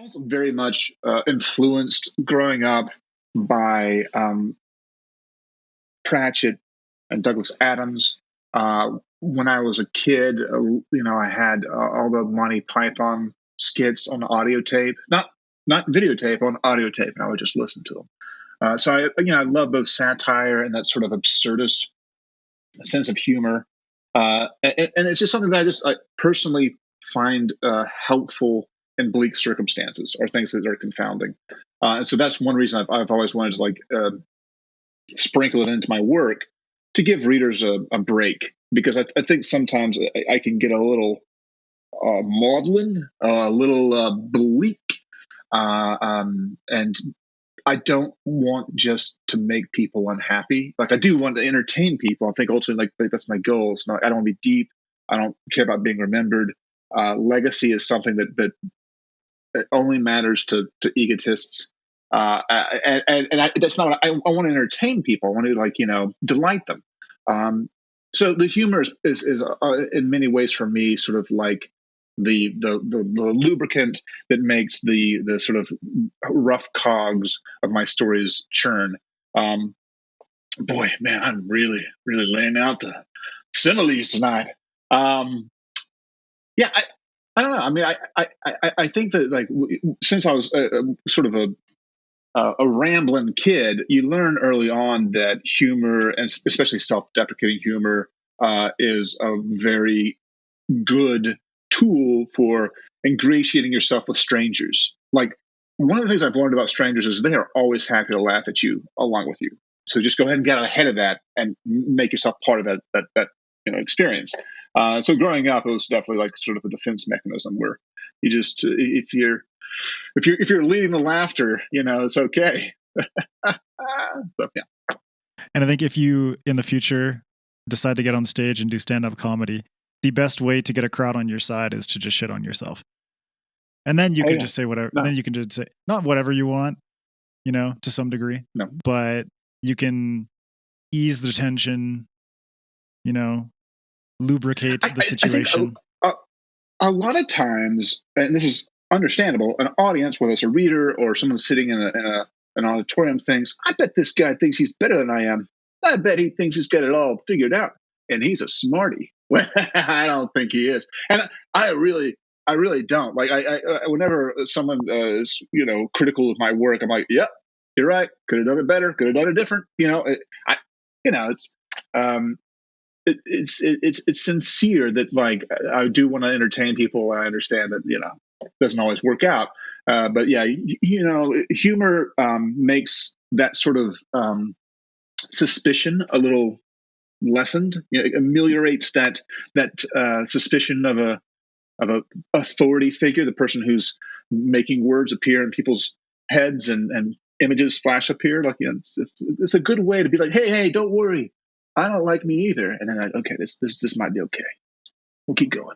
also very much influenced growing up by Pratchett and Douglas Adams. When I was a kid, I had all the Monty Python skits on audio tape, not videotape, on audio tape, and I would just listen to them. So I love both satire and that sort of absurdist sense of humor, and it's just something that I personally find helpful in bleak circumstances or things that are confounding. And so that's one reason I've always wanted to sprinkle it into my work to give readers a break, because I think sometimes I can get a little maudlin, a little bleak, and I don't want just to make people unhappy. Like, I do want to entertain people. I think ultimately, like that's my goal. It's not. I don't want to be deep. I don't care about being remembered. Legacy is something that only matters to egotists. And that's not what I want to entertain people. I want to delight them. So the humor is in many ways for me sort of like the lubricant that makes the sort of rough cogs of my stories churn. Boy, man, I'm really laying out the similes tonight. Yeah, I don't know. I mean, I think that since I was sort of a rambling kid, you learn early on that humor, and especially self-deprecating humor, is a very good tool for ingratiating yourself with strangers. Like, one of the things I've learned about strangers is they are always happy to laugh at you along with you. So just go ahead and get ahead of that and make yourself part of that experience. So growing up, it was definitely like sort of a defense mechanism where you just if you're leading the laughter, it's okay. So, yeah. And I think if you in the future decide to get on stage and do stand-up comedy, the best way to get a crowd on your side is to just shit on yourself. And then you can just say whatever. No. Then you can just say not whatever you want, to some degree. No. But you can ease the tension, lubricate the situation. I think a lot of times, and this is understandable, an audience, whether it's a reader or someone sitting in an auditorium, thinks, I bet this guy thinks he's better than I am. I bet he thinks he's got it all figured out, and he's a smarty. Well, I don't think he is, and I really don't. Like, I whenever someone is critical of my work, I'm like, yep, you're right. Could have done it better. Could have done it different. It's sincere that, like, I do want to entertain people. I understand that it doesn't always work out, but yeah, humor makes that sort of suspicion a little lessened. It ameliorates that suspicion of a authority figure, the person who's making words appear in people's heads and images flash appear. Like, it's a good way to be like, hey, don't worry, I don't like me either. And then okay, this might be okay. We'll keep going.